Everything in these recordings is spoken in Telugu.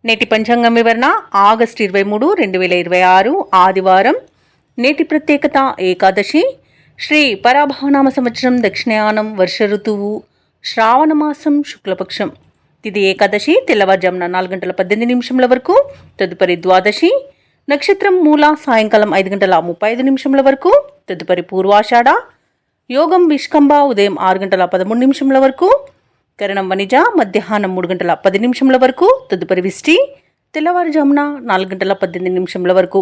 నేటి పంచాంగం వివరణ ఆగస్టు 23, 2026 ఆదివారం. నేటి ప్రత్యేకత ఏకాదశి. శ్రీ పరాభవనామ సంవత్సరం దక్షిణాయనం వర్ష ఋతువు శ్రావణ మాసం శుక్లపక్షం. తిథి ఏకాదశి తెల్లవారుజామున 4:18 వరకు. తదుపరి ద్వాదశి. నక్షత్రం మూల సాయంకాలం 5:35 వరకు. తదుపరి పూర్వాషాఢ. యోగం విష్కంభ ఉదయం 6:13 వరకు. కరణం వనిజ మధ్యాహ్నం 3:10 వరకు. తదుపరి విష్టి తెల్లవారుజామున 4:18 వరకు.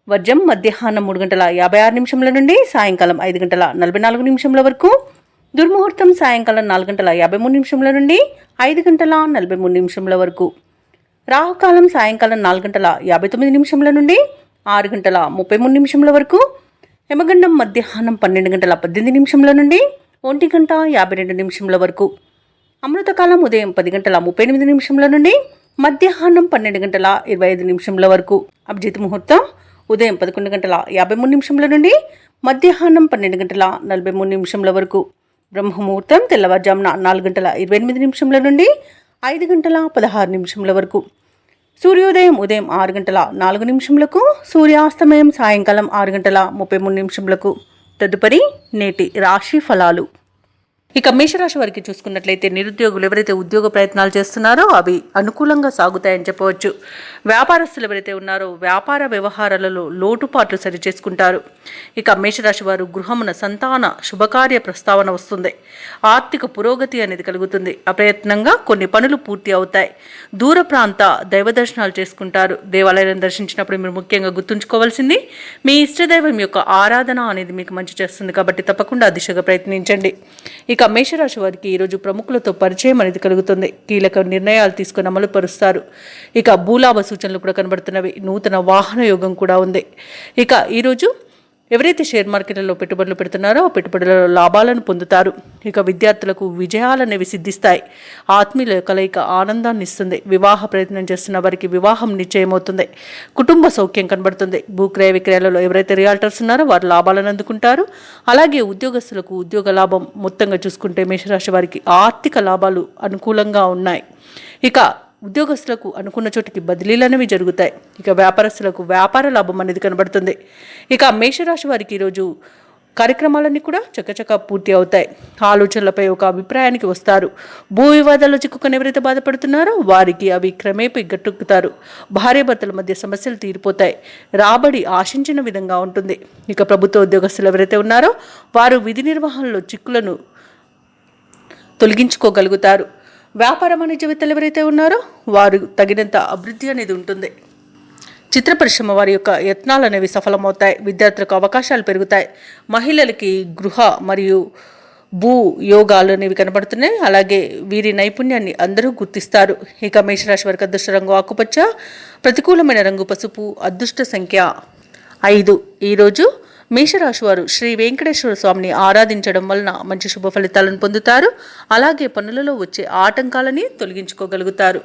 వర్జం మధ్యాహ్నం 3:56 నుండి సాయంకాలం 5:44 వరకు. దుర్ముహూర్తం సాయంకాలం 4:53 నుండి 5:43 వరకు. రాహుకాలం సాయంకాలం 4:59 నుండి 6:33 వరకు. యమగండం మధ్యాహ్నం 12:18 నుండి 1:52 వరకు. అమృతకాలం ఉదయం 10:38 నుండి మధ్యాహ్నం 12:25 వరకు. అభిజిత్ ముహూర్తం ఉదయం 11:53 నుండి మధ్యాహ్నం 12:43 వరకు. బ్రహ్మముహూర్తం తెల్లవారుజామున 4:28 నుండి 5:16 వరకు. సూర్యోదయం ఉదయం 6:04 సూర్యాస్తమయం సాయంకాలం 6:33. తదుపరి నేటి రాశి ఫలాలు. ఇక మేషరాశి వారికి చూసుకున్నట్లయితే నిరుద్యోగులు ఎవరైతే ఉద్యోగ ప్రయత్నాలు చేస్తున్నారో అవి అనుకూలంగా సాగుతాయని చెప్పవచ్చు. వ్యాపారస్తులు ఎవరైతే ఉన్నారో వ్యాపార వ్యవహారాలలో లోటుపాట్లు సరిచేసుకుంటారు. ఇక మేషరాశి వారు గృహమున సంతాన శుభకార్య ప్రస్తావన వస్తుంది. ఆర్థిక పురోగతి అనేది కలుగుతుంది. అప్రయత్నంగా కొన్ని పనులు పూర్తి అవుతాయి. దూర ప్రాంత దైవ దర్శనాలు చేసుకుంటారు. దేవాలయాలను దర్శించినప్పుడు మీరు ముఖ్యంగా గుర్తుంచుకోవాల్సింది మీ ఇష్టదైవం యొక్క ఆరాధన అనేది మీకు మంచి చేస్తుంది. కాబట్టి తప్పకుండా ఆ దిశగా ప్రయత్నించండి. ఇక మేషరాశి వారికి ఈరోజు ప్రముఖులతో పరిచయం అనేది కలుగుతుంది. కీలక నిర్ణయాలు తీసుకుని అమలు పరుస్తారు. ఇక భూలాభ సూచనలు కూడా కనబడుతున్నవి. నూతన వాహన యోగం కూడా ఉంది. ఇక ఈరోజు ఎవరైతే షేర్ మార్కెట్లలో పెట్టుబడులు పెడుతున్నారో ఆ పెట్టుబడులలో లాభాలను పొందుతారు. ఇక విద్యార్థులకు విజయాలనేవి సిద్ధిస్తాయి. ఆత్మీయుల కలయిక ఆనందాన్ని ఇస్తుంది. వివాహ ప్రయత్నం చేస్తున్న వారికి వివాహం నిశ్చయమవుతుంది. కుటుంబ సౌఖ్యం కనబడుతుంది. భూక్రయ విక్రయాలలో ఎవరైతే రియాల్టర్స్ ఉన్నారో వారు లాభాలను అందుకుంటారు. అలాగే ఉద్యోగస్తులకు ఉద్యోగ లాభం మొత్తంగా చూసుకుంటే మేషరాశి వారికి ఆర్థిక లాభాలు అనుకూలంగా ఉన్నాయి. ఇక ఉద్యోగస్తులకు అనుకున్న చోటికి బదిలీలు అనేవి జరుగుతాయి. ఇక వ్యాపారస్తులకు వ్యాపార లాభం అనేది కనబడుతుంది. ఇక మేషరాశి వారికి ఈరోజు కార్యక్రమాలన్నీ కూడా చకచకా పూర్తి అవుతాయి. ఆలోచనలపై ఒక అభిప్రాయానికి వస్తారు. భూ వివాదాల్లో చిక్కుకొని ఎవరైతే బాధపడుతున్నారో వారికి అవి క్రమేపీ గట్టెక్కుతారు. భార్యాభర్తల మధ్య సమస్యలు తీరిపోతాయి. రాబడి ఆశించిన విధంగా ఉంటుంది. ఇక ప్రభుత్వ ఉద్యోగస్తులు ఎవరైతే ఉన్నారో వారు విధి నిర్వహణలో చిక్కులను తొలగించుకోగలుగుతారు. వ్యాపార వాణిజ్యవేత్తలు ఎవరైతే ఉన్నారో వారు తగినంత అభివృద్ధి అనేది ఉంటుంది. చిత్ర పరిశ్రమ వారి యొక్క యత్నాలు అనేవి సఫలమవుతాయి. విద్యార్థులకు అవకాశాలు పెరుగుతాయి. మహిళలకి గృహ మరియు భూ యోగాలు అనేవి కనబడుతున్నాయి. అలాగే వీరి నైపుణ్యాన్ని అందరూ గుర్తిస్తారు. ఇక మేషరాశి వారికి అదృష్ట రంగు ఆకుపచ్చ, ప్రతికూలమైన రంగు పసుపు, అదృష్ట సంఖ్య 5. ఈరోజు మేషరాశి వారు శ్రీ వెంకటేశ్వర స్వామిని ఆరాధించడం వలన మంచి శుభ ఫలితాలను పొందుతారు. అలాగే పనులలో వచ్చే ఆటంకాలని తొలగించుకోగలుగుతారు.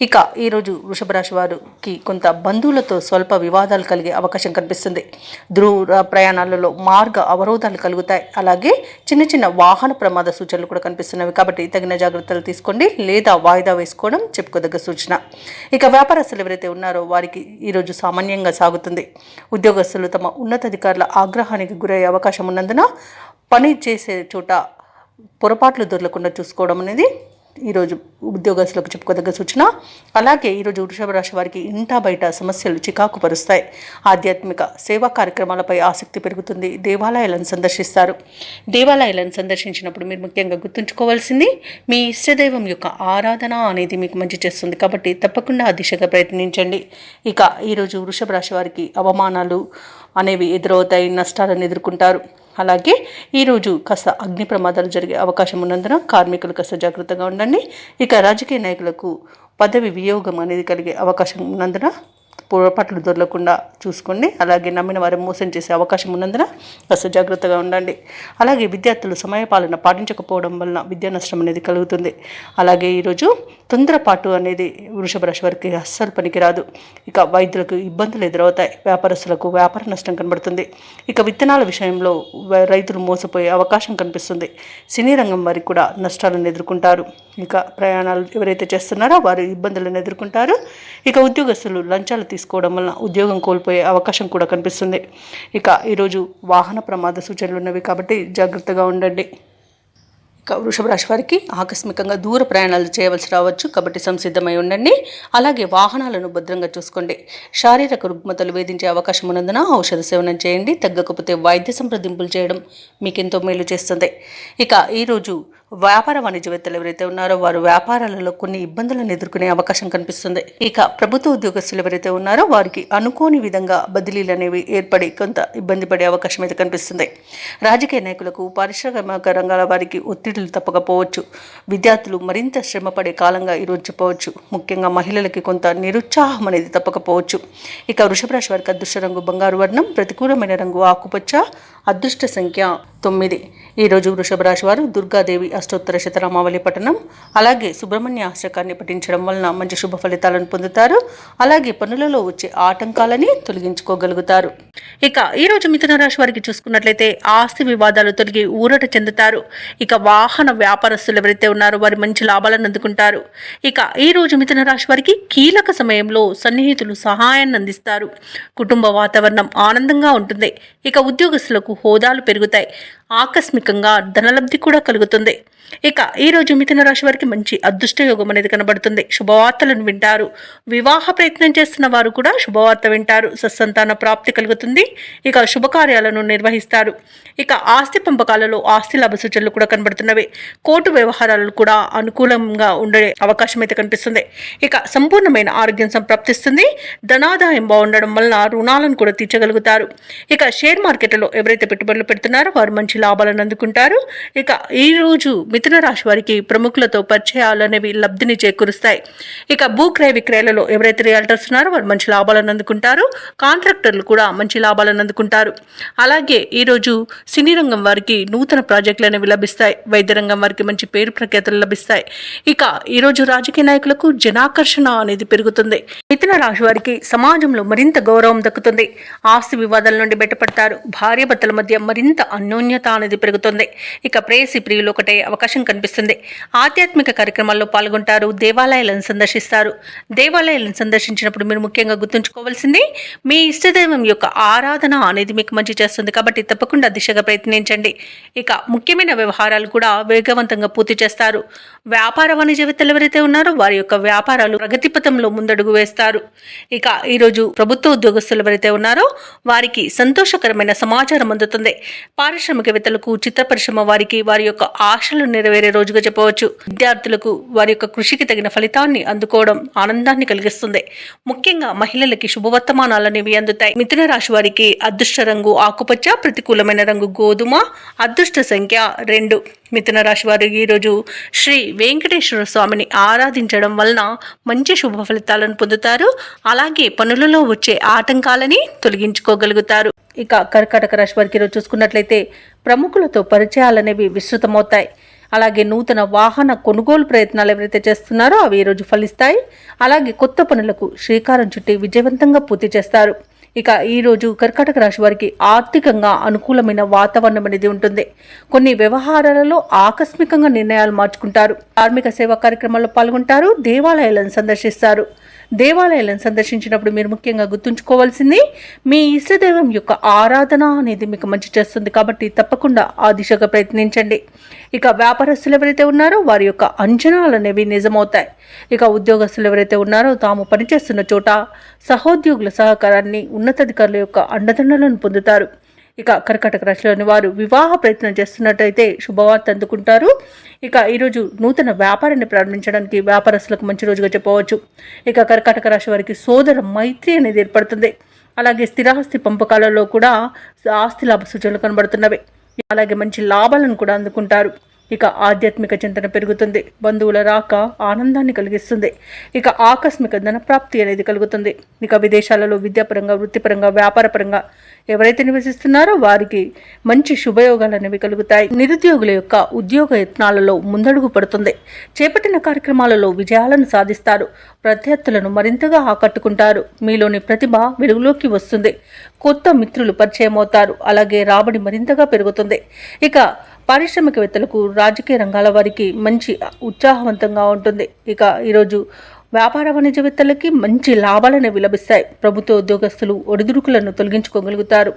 ఇక ఈరోజు వృషభ రాశి వారికి కొంత బంధువులతో స్వల్ప వివాదాలు కలిగే అవకాశం కనిపిస్తుంది. దూర ప్రయాణాలలో మార్గ అవరోధాలు కలుగుతాయి. అలాగే చిన్న చిన్న వాహన ప్రమాద సూచనలు కూడా కనిపిస్తున్నవి. కాబట్టి తగిన జాగ్రత్తలు తీసుకోండి లేదా వాయిదా వేసుకోవడం చెప్పుకోదగ్గ సూచన. ఇక వ్యాపారస్తులు ఎవరైతే ఉన్నారో వారికి ఈరోజు సామాన్యంగా సాగుతుంది. ఉద్యోగస్తులు తమ ఉన్నతాధికారుల ఆగ్రహానికి గురయ్యే అవకాశం ఉన్నందున పని చేసే చోట పొరపాట్లు దొరకకుండా చూసుకోవడం అనేది ఈరోజు ఉద్యోగస్తులకు చెప్పుకోదగ్గ సూచన. అలాగే ఈరోజు వృషభ రాశి వారికి ఇంటా బయట సమస్యలు చికాకు పరుస్తాయి. ఆధ్యాత్మిక సేవా కార్యక్రమాలపై ఆసక్తి పెరుగుతుంది. దేవాలయాలను సందర్శిస్తారు. దేవాలయాలను సందర్శించినప్పుడు మీరు ముఖ్యంగా గుర్తుంచుకోవాల్సింది మీ ఇష్టదైవం యొక్క ఆరాధన అనేది మీకు మంచి చేస్తుంది. కాబట్టి తప్పకుండా ఆ దిశగా ప్రయత్నించండి. ఇక ఈరోజు వృషభ రాశి వారికి అవమానాలు అనేవి ఎదురవుతాయి. నష్టాలను ఎదుర్కొంటారు. అలాగే ఈరోజు కాస్త అగ్ని ప్రమాదాలు జరిగే అవకాశం ఉన్నందున కార్మికులు కాస్త జాగ్రత్తగా ఉండండి. ఇక రాజకీయ నాయకులకు పదవి వియోగం అనేది కలిగే అవకాశం ఉన్నందున పొరపాట్లు దొరకకుండా చూసుకోండి. అలాగే నమ్మిన వారిని మోసం చేసే అవకాశం ఉన్నందున కాస్త జాగ్రత్తగా ఉండండి. అలాగే విద్యార్థులు సమయపాలన పాటించకపోవడం వలన విద్యా నష్టం అనేది కలుగుతుంది. అలాగే ఈరోజు తొందరపాటు అనేది వృషభ రాశి వారికి అస్సలు పనికిరాదు. ఇక వైద్యులకు ఇబ్బందులు ఎదురవుతాయి. వ్యాపారస్తులకు వ్యాపార నష్టం కనబడుతుంది. ఇక విత్తనాల విషయంలో రైతులు మోసపోయే అవకాశం కనిపిస్తుంది. సినీ రంగం వారికి కూడా నష్టాలను ఎదుర్కొంటారు. ఇక ప్రయాణాలు ఎవరైతే చేస్తున్నారో వారు ఇబ్బందులను ఎదుర్కొంటారు. ఇక ఉద్యోగస్తులు లంచాలు తీసుకోవడం వలన ఉద్యోగం కోల్పోయే అవకాశం కూడా కనిపిస్తుంది. ఇక ఈరోజు వాహన ప్రమాద సూచనలు ఉన్నవి కాబట్టి జాగ్రత్తగా ఉండండి. ఇక వృషభ రాశి వారికి ఆకస్మికంగా దూర ప్రయాణాలు చేయవలసి రావచ్చు కాబట్టి సంసిద్ధమై ఉండండి. అలాగే వాహనాలను భద్రంగా చూసుకోండి. శారీరక రుగ్మతలు వేధించే అవకాశం ఉన్నందున ఔషధ సేవనం చేయండి. తగ్గకపోతే వైద్య సంప్రదింపులు చేయడం మీకెంతో మేలు చేస్తుంది. ఇక ఈరోజు వ్యాపార వాణిజ్యవేత్తలు ఎవరైతే ఉన్నారో వారు వ్యాపారాలలో కొన్ని ఇబ్బందులను ఎదుర్కొనే అవకాశం కనిపిస్తుంది. ఇక ప్రభుత్వ ఉద్యోగస్తులు ఎవరైతే ఉన్నారో వారికి అనుకోని విధంగా బదిలీలు అనేవి ఏర్పడి కొంత ఇబ్బంది పడే అవకాశం అయితే కనిపిస్తుంది. రాజకీయ నాయకులకు పారిశ్రామిక రంగాల వారికి ఒత్తిడులు తప్పకపోవచ్చు. విద్యార్థులు మరింత శ్రమ పడే కాలంగా ఈరోజు చెప్పవచ్చు. ముఖ్యంగా మహిళలకి కొంత నిరుత్సాహం అనేది తప్పకపోవచ్చు. ఇక వృషభ రాశి వారికి అదృష్ట రంగు బంగారు వర్ణం, ప్రతికూలమైన రంగు ఆకుపచ్చ, అదృష్ట సంఖ్య 9. ఈరోజు వృషభ రాశి వారు దుర్గాదేవి అష్టోత్తర శతనామావళి పఠనం అలాగే సుబ్రహ్మణ్య అష్టకాన్ని పఠించడం వలన మంచి శుభ ఫలితాలను పొందుతారు. అలాగే పనులలో వచ్చే ఆటంకాలని తొలగించుకోగలుగుతారు. ఇక ఈరోజు మిథున రాశి వారికి చూసుకున్నట్లయితే ఆస్తి వివాదాలు తొలగి ఊరట చెందుతారు. ఇక వాహన వ్యాపారస్తులు ఎవరైతే ఉన్నారో వారి మంచి లాభాలను అందుకుంటారు. ఇక ఈరోజు మిథున రాశి వారికి కీలక సమయంలో సన్నిహితులు సహాయాన్ని అందిస్తారు. కుటుంబ వాతావరణం ఆనందంగా ఉంటుంది. ఇక ఉద్యోగస్తులకు హోదాలు పెరుగుతాయి. ఆకస్మికంగా ధనలబ్ధి కూడా కలుగుతుంది. ఇక ఈరోజు మిథున రాశి వారికి మంచి అదృష్ట యోగం అనేది కనబడుతుంది. శుభవార్తలను వింటారు. వివాహ ప్రయత్నం చేస్తున్న వారు కూడా శుభవార్త వింటారు. సత్సంతాన ప్రాప్తి కలుగుతుంది. ఇక శుభకార్యాలను నిర్వహిస్తారు. ఇక ఆస్తి పంపకాలలో ఆస్తి లాభ సూచనలు కూడా కనబడుతున్నవి. కోర్టు వ్యవహారాలు కూడా అనుకూలంగా ఉండే అవకాశం అయితే కనిపిస్తుంది. ఇక సంపూర్ణమైన ఆరోగ్యం సంప్రాప్తిస్తుంది. ధనాదాయం బాగుండడం వలన రుణాలను కూడా తీర్చగలుగుతారు. ఇక షేర్ మార్కెట్లో ఎవరైతే పెట్టుబడులు పెడుతున్నారో వారు మంచి లాభాలను అందుకుంటారు. ఇక ఈరోజు మిథున రాశి వారికి ప్రముఖులతో పరిచయాలు అనేవి లబ్ధిని చేకూరుస్తాయి. ఇక భూక్రయ విక్రయాలలో ఎవరైతే రియల్టర్స్ ఉన్నారో వారు మంచి లాభాలను అందుకుంటారు. కాంట్రాక్టర్లు కూడా మంచి లాభాలను అందుకుంటారు. అలాగే ఈరోజు సినీ రంగం వారికి నూతన ప్రాజెక్టులు అనేవి లభిస్తాయి. వైద్య రంగం వారికి మంచి పేరు ప్రఖ్యాతులు లభిస్తాయి. ఇక ఈరోజు రాజకీయ నాయకులకు జనాకర్షణ అనేది పెరుగుతుంది. మిథున రాశి వారికి సమాజంలో మరింత గౌరవం దక్కుతుంది. ఆస్తి వివాదాల నుండి బయటపడతారు. భార్యాభర్తల మధ్య మరింత అన్యోన్యత అనేది పెరుగుతుంది. ఇక ప్రేయసి ప్రియులు ఒకటే అవకాశం కనిపిస్తుంది. ఆధ్యాత్మిక కార్యక్రమాల్లో పాల్గొంటారు. దేవాలయాలను సందర్శిస్తారు. దేవాలయాలను సందర్శించినప్పుడు మీరు ముఖ్యంగా గుర్తుంచుకోవాల్సింది మీ ఇష్టదైవం యొక్క ఆరాధన అనేది మీకు మంచి చేస్తుంది కాబట్టి తప్పకుండా దిశగా ప్రయత్నించండి. ఇక ముఖ్యమైన వ్యవహారాలు కూడా వేగవంతంగా పూర్తి చేస్తారు. వ్యాపార వాణిజ్యవేత్తలు ఎవరైతే ఉన్నారో వారి యొక్క వ్యాపారాలు ప్రగతి పథంలో ముందడుగు వేస్తారు. ఇక ఈరోజు ప్రభుత్వ ఉద్యోగస్తులు ఎవరైతే ఉన్నారో వారికి సంతోషకరమైన సమాచారం అందుతుంది. పారిశ్రామికవేత్తలకు చిత్ర పరిశ్రమ వారికి వారి యొక్క ఆశలు నెరవేరే రోజుగా చెప్పవచ్చు. విద్యార్థులకు వారి యొక్క కృషికి తగిన ఫలితాన్ని అందుకోవడం ఆనందాన్ని కలిగిస్తుంది. ముఖ్యంగా మహిళలకి శుభవర్తమానాలు అనేవి అందుతాయి. మిథున రాశి వారికి అదృష్ట రంగు ఆకుపచ్చ, ప్రతికూలమైన రంగు గోధుమ, అదృష్ట సంఖ్య 2. మిథున రాశి వారు ఈరోజు శ్రీ వెంకటేశ్వర స్వామిని ఆరాధించడం వలన మంచి శుభ ఫలితాలను పొందుతారు. అలాగే పనులలో వచ్చే ఆటంకాలని తొలగించుకోగలుగుతారు. ఇక కర్కాటక రాశి వారికి ఈరోజు చూసుకున్నట్లయితే ప్రముఖులతో పరిచయాలు అనేవి విస్తృతమవుతాయి. అలాగే నూతన వాహన కొనుగోలు ప్రయత్నాలు ఎవరైతే చేస్తున్నారో అవి ఈరోజు ఫలిస్తాయి. అలాగే కొత్త పనులకు శ్రీకారం చుట్టి విజయవంతంగా పూర్తి చేస్తారు. ఇక ఈరోజు కర్కాటక రాశి వారికి ఆర్థికంగా అనుకూలమైన వాతావరణం అనేది ఉంటుంది. కొన్ని వ్యవహారాలలో ఆకస్మికంగా నిర్ణయాలు మార్చుకుంటారు. కార్మిక సేవా కార్యక్రమాల్లో పాల్గొంటారు. దేవాలయాలను సందర్శిస్తారు. దేవాలయాలను సందర్శించినప్పుడు మీరు ముఖ్యంగా గుర్తుంచుకోవాల్సింది మీ ఇష్టదైవం యొక్క ఆరాధన అనేది మీకు మంచి చేస్తుంది కాబట్టి తప్పకుండా ఆ దిశగా ప్రయత్నించండి. ఇక వ్యాపారస్తులు ఎవరైతే ఉన్నారో వారి యొక్క అంచనాలు అనేవి నిజమవుతాయి. ఇక ఉద్యోగస్తులు ఎవరైతే ఉన్నారో తాము పనిచేస్తున్న చోట సహోద్యోగుల సహకారాన్ని, ఉన్నతాధికారుల యొక్క అండదండలను పొందుతారు. ఇక కర్కాటక రాశిలోని వారు వివాహ ప్రయత్నం చేస్తున్నట్టయితే శుభవార్త అందుకుంటారు. ఇక ఈరోజు నూతన వ్యాపారాన్ని ప్రారంభించడానికి వ్యాపారస్తులకు మంచి రోజుగా చెప్పవచ్చు. ఇక కర్కాటక రాశి వారికి సోదర మైత్రి అనేది ఏర్పడుతుంది. అలాగే స్థిరాస్తి పంపకాలలో కూడా ఆస్తి లాభ సూచనలు కనబడుతున్నవి. అలాగే మంచి లాభాలను కూడా అందుకుంటారు. ఇక ఆధ్యాత్మిక చింతన పెరుగుతుంది. బంధువుల రాక ఆనందాన్ని కలిగిస్తుంది. ఇక ఆకస్మిక ధనప్రాప్తి అనేది కలుగుతుంది. ఇక విదేశాలలో విద్యాపరంగా, వృత్తిపరంగా, వ్యాపారపరంగా ఎవరైతే నివసిస్తున్నారో వారికి మంచి శుభయోగాలు అనేవి కలుగుతాయి. నిరుద్యోగుల యొక్క ఉద్యోగ యత్నాలలో ముందడుగు పడుతుంది. చేపట్టిన కార్యక్రమాలలో విజయాలను సాధిస్తారు. ప్రత్యర్థులను మరింతగా ఆకట్టుకుంటారు. మీలోని ప్రతిభ వెలుగులోకి వస్తుంది. కొత్త మిత్రులు పరిచయం అవుతారు. అలాగే రాబడి మరింతగా పెరుగుతుంది. ఇక పారిశ్రామికవేత్తలకు, రాజకీయ రంగాల వారికి మంచి ఉత్సాహవంతంగా ఉంటుంది. ఇక ఈరోజు వ్యాపార వాణిజ్యవేత్తలకి మంచి లాభాలను లభిస్తాయి. ప్రభుత్వ ఉద్యోగస్తులు ఒడిదుడుకులను తొలగించుకోగలుగుతారు.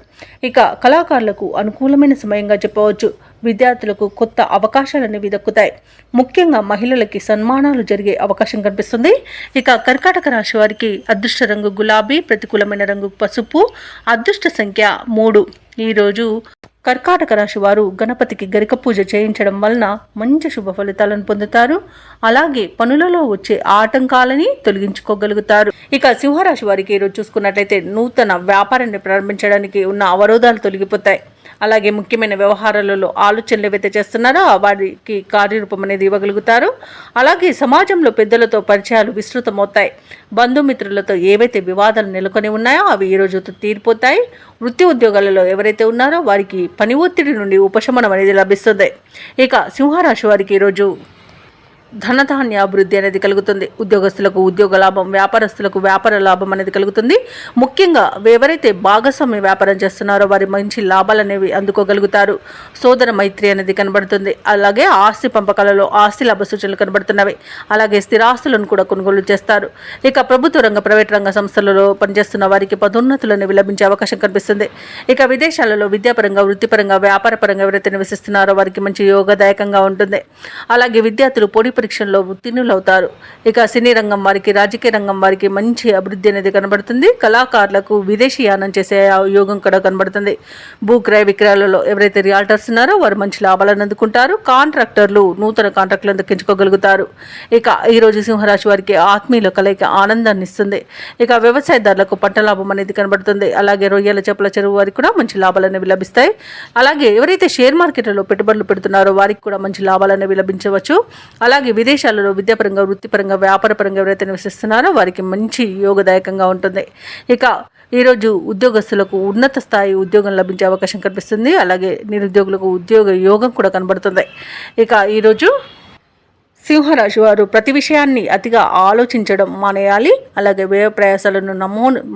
ఇక కళాకారులకు అనుకూలమైన సమయంగా చెప్పవచ్చు. విద్యార్థులకు కొత్త అవకాశాలనేవి దక్కుతాయి. ముఖ్యంగా మహిళలకి సన్మానాలు జరిగే అవకాశం కనిపిస్తుంది. ఇక కర్కాటక రాశి వారికి అదృష్ట రంగు గులాబీ, ప్రతికూలమైన రంగు పసుపు, అదృష్ట సంఖ్య 3. ఈరోజు కర్కాటక రాశి వారు గణపతికి గరిక పూజ చేయించడం వలన మంచి శుభ ఫలితాలను పొందుతారు. అలాగే పనులలో వచ్చే ఆటంకాలని తొలగించుకోగలుగుతారు. ఇక సింహరాశి వారికి ఈరోజు చూసుకున్నట్లయితే నూతన వ్యాపారాన్ని ప్రారంభించడానికి ఉన్న అవరోధాలు తొలగిపోతాయి. అలాగే ముఖ్యమైన వ్యవహారాలలో ఆలోచనలు ఏవైతే చేస్తున్నారో వారికి కార్యరూపం అనేది ఇవ్వగలుగుతారు. అలాగే సమాజంలో పెద్దలతో పరిచయాలు విస్తృతమవుతాయి. బంధుమిత్రులతో ఏవైతే వివాదాలు నెలకొని ఉన్నాయో అవి ఈ రోజు తీరిపోతాయి. వృత్తి ఉద్యోగాలలో ఎవరైతే ఉన్నారో వారికి పని ఒత్తిడి నుండి ఉపశమనం అనేది లభిస్తుంది. ఇక సింహరాశి వారికి ఈరోజు ధనధాన్య అభివృద్ధి అనేది కలుగుతుంది. ఉద్యోగస్తులకు ఉద్యోగ లాభం, వ్యాపారస్తులకు వ్యాపార లాభం అనేది కలుగుతుంది. ముఖ్యంగా ఎవరైతే భాగస్వామ్య వ్యాపారం చేస్తున్నారో వారి మంచి లాభాలు అనేవి అందుకోగలుగుతారు. సోదర మైత్రి అనేది కనబడుతుంది. అలాగే ఆస్తి పంపకాలలో ఆస్తి లాభ సూచనలు కనబడుతున్నవి. అలాగే స్థిరాస్తులను కూడా కొనుగోలు చేస్తారు. ఇక ప్రభుత్వ రంగ, ప్రైవేట్ రంగ సంస్థలలో పనిచేస్తున్న వారికి పదోన్నతులు అనేవి లభించే అవకాశం కనిపిస్తుంది. ఇక విదేశాలలో విద్యాపరంగా, వృత్తిపరంగా, వ్యాపారపరంగా ఎవరైతే నివసిస్తున్నారో వారికి మంచి యోగదాయకంగా ఉంటుంది. అలాగే విద్యార్థులు పోటీ పరీక్షల్లో ఉత్తీర్ణులవుతారు. ఇక సినీ రంగం వారికి, రాజకీయ రంగం వారికి మంచి అభివృద్ధి అనేది కనబడుతుంది. కళాకారులకు విదేశీ యానం చేసే యోగం కూడా కనబడుతుంది. భూ క్రయ విక్రయాలలో ఎవరైతే రియాల్టర్స్ ఉన్నారో వారు మంచి లాభాలను అందుకుంటారు. కాంట్రాక్టర్లు నూతన కాంట్రాక్టులను దక్కించుకోగలుగుతారు. ఇక ఈరోజు సింహరాశి వారికి ఆత్మీయుల కలయిక ఆనందాన్ని ఇస్తుంది. ఇక వ్యవసాయదారులకు పంట లాభం అనేది కనబడుతుంది. అలాగే రొయ్యల, చేపల చెరువు వారికి కూడా మంచి లాభాలు అనేవి లభిస్తాయి. అలాగే ఎవరైతే షేర్ మార్కెట్లలో పెట్టుబడులు పెడుతున్నారో వారికి కూడా మంచి లాభాలు అనేవి లభించవచ్చు. అలాగే విదేశాలలో విద్యాపరంగా, వృత్తిపరంగా, వ్యాపారపరంగా ఎవరైతే నివసిస్తున్నారో వారికి మంచి యోగదాయకంగా ఉంటుంది. ఇక ఈరోజు ఉద్యోగస్తులకు ఉన్నత స్థాయి ఉద్యోగం లభించే అవకాశం కనిపిస్తుంది. అలాగే నిరుద్యోగులకు ఉద్యోగ యోగం కూడా కనబడుతుంది. ఇక ఈరోజు సింహరాశి వారు ప్రతి విషయాన్ని అతిగా ఆలోచించడం మానేయాలి. అలాగే వ్యయ ప్రయాసాలను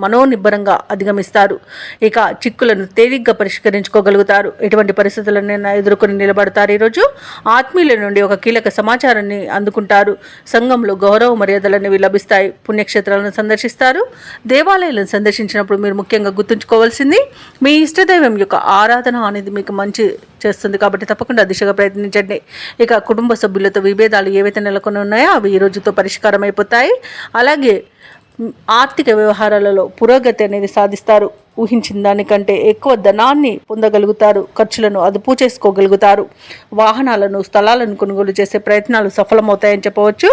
మనోనిబ్బరంగా అధిగమిస్తారు. ఇక చిక్కులను తేలిగ్గా పరిష్కరించుకోగలుగుతారు. ఎటువంటి పరిస్థితులను ఎదుర్కొని నిలబడతారు. ఈరోజు ఆత్మీయుల నుండి ఒక కీలక సమాచారాన్ని అందుకుంటారు. సంఘంలో గౌరవ మర్యాదలు అనేవి లభిస్తాయి. పుణ్యక్షేత్రాలను సందర్శిస్తారు. దేవాలయాలను సందర్శించినప్పుడు మీరు ముఖ్యంగా గుర్తుంచుకోవాల్సింది మీ ఇష్టదైవం యొక్క ఆరాధన అనేది మీకు మంచి చేస్తుంది. కాబట్టి తప్పకుండా దిశగా ప్రయత్నించండి. ఇక కుటుంబ సభ్యులతో విభేదాలు ఏవైతే నెలకొని ఉన్నాయో అవి ఈ రోజుతో పరిష్కారం అయిపోతాయి. అలాగే ఆర్థిక వ్యవహారాలలో పురోగతి అనేది సాధిస్తారు. ఊహించిన దానికంటే ఎక్కువ ధనాన్ని పొందగలుగుతారు. ఖర్చులను అదుపు చేసుకోగలుగుతారు. వాహనాలను, స్థలాలను కొనుగోలు చేసే ప్రయత్నాలు సఫలమవుతాయని చెప్పవచ్చు.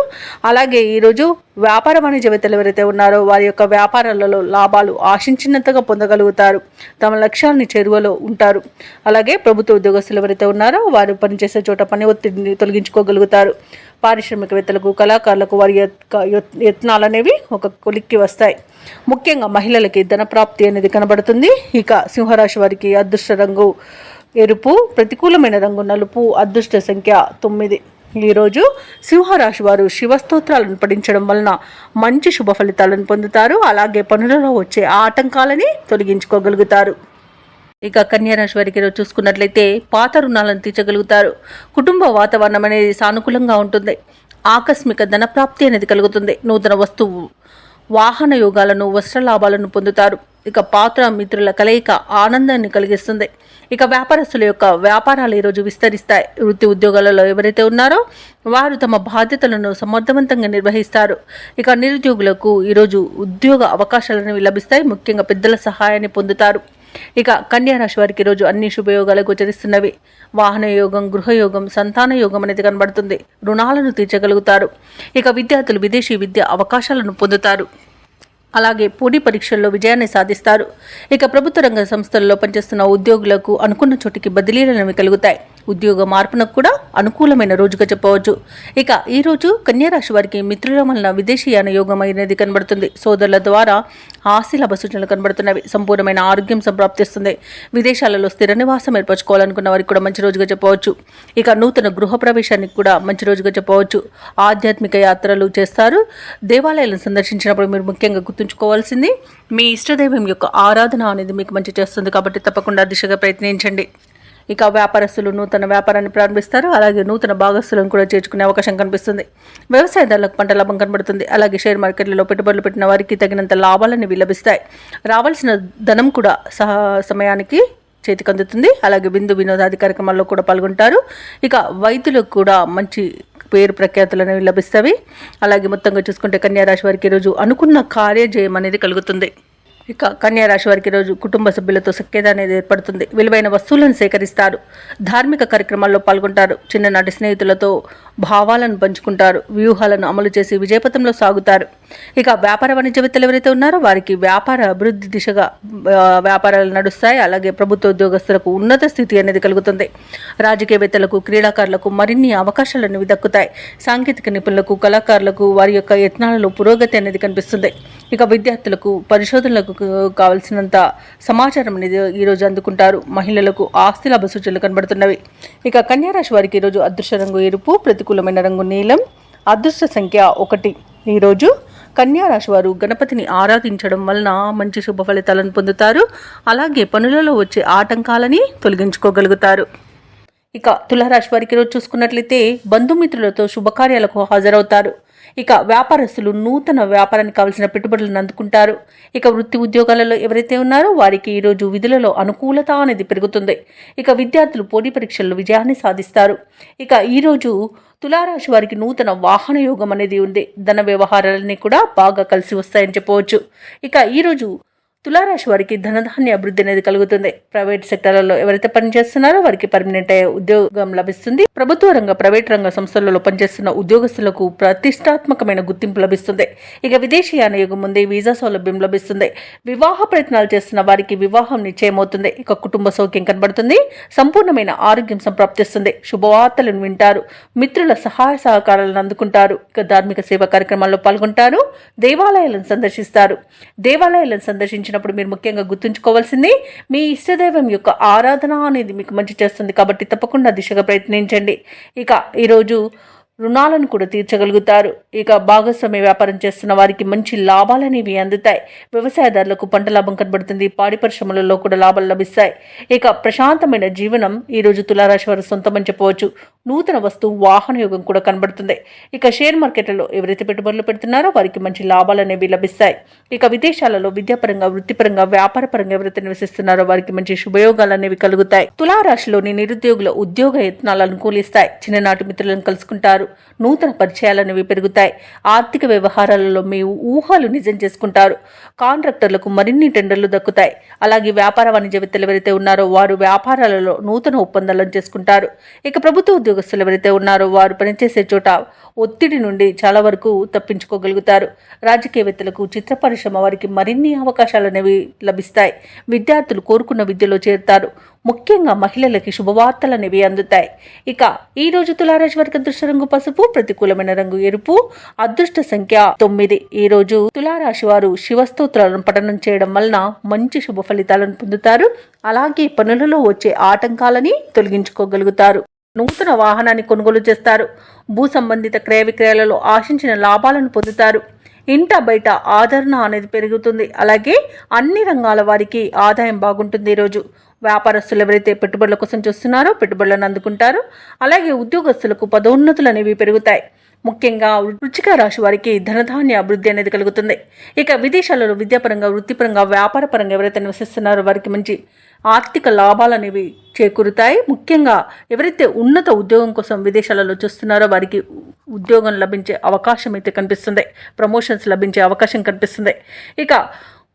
అలాగే ఈరోజు వ్యాపార వాణిజ్యవేత్తలు ఎవరైతే ఉన్నారో వారి యొక్క వ్యాపారాలలో లాభాలు ఆశించినంతగా పొందగలుగుతారు. తమ లక్ష్యాన్ని చేరువలో ఉంటారు. అలాగే ప్రభుత్వ ఉద్యోగస్తులు ఎవరైతే ఉన్నారో వారు పనిచేసే చోట పని ఒత్తిడిని తొలగించుకోగలుగుతారు. పారిశ్రామికవేత్తలకు, కళాకారులకు వారి యత్నాలు అనేవి ఒక కొలిక్కి వస్తాయి. ముఖ్యంగా మహిళలకి ధనప్రాప్తి అనేది కనబడుతుంది. ఇక సింహరాశి వారికి అదృష్ట రంగు ఎరుపు, ప్రతికూలమైన రంగు నలుపు, అదృష్ట సంఖ్య 9. ఈరోజు సింహరాశి వారు శివస్తోత్రాలను పఠించడం వలన మంచి శుభ ఫలితాలను పొందుతారు. అలాగే పనులలో వచ్చే ఆటంకాలని తొలగించుకోగలుగుతారు. ఇక కన్యారాశి వారికి ఈరోజు చూసుకున్నట్లయితే పాత రుణాలను తీర్చగలుగుతారు. కుటుంబ వాతావరణం అనేది సానుకూలంగా ఉంటుంది. ఆకస్మిక ధనప్రాప్తి అనేది కలుగుతుంది. నూతన వస్తువు, వాహన యోగాలను, వస్త్ర లాభాలను పొందుతారు. ఇక పాత్ర మిత్రుల కలయిక ఆనందాన్ని కలిగిస్తుంది. ఇక వ్యాపారస్తుల యొక్క వ్యాపారాలు ఈరోజు విస్తరిస్తాయి. వృత్తి ఉద్యోగాలలో ఎవరైతే ఉన్నారో వారు తమ బాధ్యతలను సమర్థవంతంగా నిర్వహిస్తారు. ఇక నిరుద్యోగులకు ఈరోజు ఉద్యోగ అవకాశాలను లభిస్తాయి. ముఖ్యంగా పెద్దల సహాయాన్ని పొందుతారు. ఇక కన్యారాశి వారికి ఈరోజు అన్ని శుభయోగాలు గోచరిస్తున్నవి. వాహన యోగం, గృహయోగం, సంతాన యోగం అనేది కనబడుతుంది. రుణాలను తీర్చగలుగుతారు. ఇక విద్యార్థులు విదేశీ విద్య అవకాశాలను పొందుతారు. అలాగే పోటీ పరీక్షల్లో విజయాన్ని సాధిస్తారు. ఇక ప్రభుత్వ రంగ సంస్థల్లో పనిచేస్తున్న ఉద్యోగులకు అనుకున్న చోటికి బదిలీలు కలుగుతాయి. ఉద్యోగ మార్పునకు కూడా అనుకూలమైన రోజుగా చెప్పవచ్చు. ఇక ఈ రోజు కన్యారాశి వారికి మిత్రుల వలన విదేశీయాన యోగం అనేది కనబడుతుంది. సోదరుల ద్వారా ఆశీలాభ సూచనలు కనబడుతున్నవి. సంపూర్ణమైన ఆరోగ్యం సంప్రాప్తిస్తుంది. విదేశాలలో స్థిర నివాసం ఏర్పరచుకోవాలనుకున్న వారికి కూడా మంచి రోజుగా చెప్పవచ్చు. ఇక నూతన గృహ ప్రవేశానికి కూడా మంచి రోజుగా చెప్పవచ్చు. ఆధ్యాత్మిక యాత్రలు చేస్తారు. దేవాలయాలను సందర్శించినప్పుడు మీరు ముఖ్యంగా గుర్తుంచుకోవాల్సింది మీ ఇష్టదైవం యొక్క ఆరాధన అనేది మీకు మంచి చేస్తుంది. కాబట్టి తప్పకుండా దిశగా ప్రయత్నించండి. ఇక వ్యాపారస్తులు నూతన వ్యాపారాన్ని ప్రారంభిస్తారు. అలాగే నూతన భాగస్తులను కూడా చేర్చుకునే అవకాశం కనిపిస్తుంది. వ్యవసాయదారులకు పంట లాభం కనబడుతుంది. అలాగే షేర్ మార్కెట్లలో పెట్టుబడులు పెట్టిన వారికి తగినంత లాభాలనేవి లభిస్తాయి. రావాల్సిన ధనం కూడా సమయానికి చేతికి అందుతుంది. అలాగే విందు వినోదాది కార్యక్రమాల్లో కూడా పాల్గొంటారు. ఇక వైద్యులకు కూడా మంచి పేరు ప్రఖ్యాతులు అనేవి లభిస్తాయి. అలాగే మొత్తంగా చూసుకుంటే కన్యారాశి వారికి ఈరోజు అనుకున్న కార్యజయం అనేది కలుగుతుంది. ఇక కన్యారాశి వారికి ఈరోజు కుటుంబ సభ్యులతో సఖ్యత అనేది ఏర్పడుతుంది. విలువైన వస్తువులను సేకరిస్తారు. ధార్మిక కార్యక్రమాల్లో పాల్గొంటారు. చిన్ననాటి స్నేహితులతో భావాలను పంచుకుంటారు. వ్యూహాలను అమలు చేసి విజయపథంలో సాగుతారు. ఇక వ్యాపార వాణిజ్యవేత్తలు ఎవరైతే ఉన్నారో వారికి వ్యాపార అభివృద్ధి దిశగా వ్యాపారాలు నడుస్తాయి. అలాగే ప్రభుత్వ ఉద్యోగస్తులకు ఉన్నత స్థితి అనేది కలుగుతుంది. రాజకీయవేత్తలకు క్రీడాకారులకు మరిన్ని అవకాశాలు అనేవి దక్కుతాయి. సాంకేతిక నిపుణులకు కళాకారులకు వారి యొక్క యత్నాలలో పురోగతి అనేది కనిపిస్తుంది. ఇక విద్యార్థులకు పరిశోధనలకు కావలసినంత సమాచారం అనేది ఈరోజు అందుకుంటారు. మహిళలకు ఆస్తి లాభ సూచనలు కనబడుతున్నవి. ఇక కన్యారాశి వారికి ఈరోజు అదృష్ట రంగు ఎరుపు, ప్రతికూలమైన రంగు నీలం, అదృష్ట సంఖ్య 1. ఈరోజు కన్యారాశి వారు గణపతిని ఆరాధించడం వలన మంచి శుభ ఫలితాలను పొందుతారు. అలాగే పనులలో వచ్చే ఆటంకాలని తొలగించుకోగలుగుతారు. ఇక తులారాశి వారికి ఈరోజు చూసుకున్నట్లయితే బంధుమిత్రులతో శుభకార్యాలకు హాజరవుతారు. ఇక వ్యాపారస్తులు నూతన వ్యాపారానికి కావలసిన పెట్టుబడులను అందుకుంటారు. ఇక వృత్తి ఉద్యోగాలలో ఎవరైతే ఉన్నారో వారికి ఈరోజు విధులలో అనుకూలత అనేది పెరుగుతుంది. ఇక విద్యార్థులు పోటీ పరీక్షల్లో విజయాన్ని సాధిస్తారు. ఇక ఈరోజు తులారాశి వారికి నూతన వాహన యోగం అనేది ఉంది. ధన వ్యవహారాలన్నీ కూడా బాగా కలిసి వస్తాయని చెప్పవచ్చు. ఇక ఈరోజు తులారాశి వారికి ధనధాన్య అభివృద్ధి అనేది కలుగుతుంది. ప్రైవేట్ సెక్టర్లలో ఎవరైతే పనిచేస్తున్నారో వారికి పర్మనెంట్ ఉద్యోగం లభిస్తుంది. ప్రభుత్వ రంగ ప్రైవేట్ రంగ సంస్థలలో పనిచేస్తున్న ఉద్యోగస్తులకు ప్రతిష్టాత్మకమైన గుర్తింపు లభిస్తుంది. ఇక విదేశీయాన యోగం ఉంది. వీసా సౌలభ్యం లభిస్తుంది. వివాహ ప్రయత్నాలు చేస్తున్న వారికి వివాహం నిశ్చయమవుతుంది. ఇక కుటుంబ సౌఖ్యం కనబడుతుంది. సంపూర్ణమైన ఆరోగ్యం సంప్రాప్తిస్తుంది. శుభవార్తలను వింటారు. మిత్రుల సహాయ సహకారాలను అందుకుంటారు. ఇక ధార్మిక సేవా కార్యక్రమాల్లో పాల్గొంటారు. దేవాలయాలను సందర్శిస్తారు. దేవాలయాలను సందర్శించినప్పుడు మీరు ముఖ్యంగా గుర్తుంచుకోవాల్సింది మీ ఇష్టదైవం యొక్క ఆరాధన అనేది మీకు మంచి చేస్తుంది. కాబట్టి తప్పకుండా దిశగా ప్రయత్నించండి. ఇక ఈరోజు రుణాలను కూడా తీర్చగలుగుతారు. ఇక భాగస్వామ్య వ్యాపారం చేస్తున్న వారికి మంచి లాభాలు అనేవి అందుతాయి. వ్యవసాయదారులకు పంట లాభం కనబడుతుంది. పాడి పరిశ్రమలలో కూడా లాభాలు లభిస్తాయి. ఇక ప్రశాంతమైన జీవనం ఈరోజు తులారాశి వారు సొంతమని చెప్పవచ్చు. నూతన వస్తువు వాహన యోగం కూడా కనబడుతుంది. ఇక షేర్ మార్కెట్లలో ఎవరైతే పెట్టుబడులు పెడుతున్నారో వారికి మంచి లాభాలు అనేవి లభిస్తాయి. ఇక విదేశాలలో విద్యాపరంగా వృత్తిపరంగా వ్యాపారపరంగా ఎవరైతే నివసిస్తున్నారో వారికి మంచి శుభయోగాలు అనేవి కలుగుతాయి. తులారాశిలోని నిరుద్యోగుల ఉద్యోగ యత్నాలు అనుకూలిస్తాయి. చిన్ననాటి మిత్రులను కలుసుకుంటారు. నూతన పరిచయాలనేవి పెరుగుతాయి. ఆర్థిక వ్యవహారాలలో మీ ఊహలు నిజం చేసుకుంటారు. కాంట్రాక్టర్లకు మరిన్ని టెండర్లు దక్కుతాయి. అలాగే వ్యాపార వాణిజ్యవేత్తలు ఎవరైతే ఉన్నారో వారు వ్యాపారాలలో నూతన ఒప్పందాలను చేసుకుంటారు. ఇక ప్రభుత్వ ఉద్యోగస్తులు ఎవరైతే ఉన్నారో వారు పనిచేసే చోట ఒత్తిడి నుండి చాలా వరకు తప్పించుకోగలుగుతారు. రాజకీయవేత్తలకు చిత్ర పరిశ్రమ వారికి మరిన్ని అవకాశాలు అనేవి లభిస్తాయి. విద్యార్థులు కోరుకున్న విద్యలో చేరుతారు. ముఖ్యంగా మహిళలకి శుభవార్తలు అనేవి అందుతాయి. ఇక ఈ రోజు తులారాశి వారికి అదృష్ట రంగు పసుపు, ప్రతికూలమైన రంగు ఎరుపు, అదృష్ట సంఖ్య 9. ఈ రోజు తులారాశి వారు శివస్తోత్రాలను పఠనం చేయడం వలన మంచి శుభ ఫలితాలను పొందుతారు. అలాగే పనులలో వచ్చే ఆటంకాలని తొలగించుకోగలుగుతారు. నూతన వాహనాన్ని కొనుగోలు చేస్తారు. భూ సంబంధిత క్రయ విక్రయాలలో ఆశించిన లాభాలను పొందుతారు. ఇంట బయట ఆదరణ అనేది పెరుగుతుంది. అలాగే అన్ని రంగాల వారికి ఆదాయం బాగుంటుంది. ఈరోజు వ్యాపారస్తులు ఎవరైతే పెట్టుబడుల కోసం చూస్తున్నారో పెట్టుబడులను అందుకుంటారు. అలాగే ఉద్యోగస్తులకు పదోన్నతులు అనేవి పెరుగుతాయి. ముఖ్యంగా వృశ్చిక రాశి వారికి ధనధాన్య అభివృద్ధి అనేది కలుగుతుంది. ఇక విదేశాలలో విద్యాపరంగా వృత్తిపరంగా వ్యాపారపరంగా ఎవరైతే నివసిస్తున్నారో వారికి మంచి ఆర్థిక లాభాలు అనేవి చేకూరుతాయి. ముఖ్యంగా ఎవరైతే ఉన్నత ఉద్యోగం కోసం విదేశాలలో చూస్తున్నారో వారికి ఉద్యోగం లభించే అవకాశం అయితే కనిపిస్తుంది. ప్రమోషన్స్ లభించే అవకాశం కనిపిస్తుంది. ఇక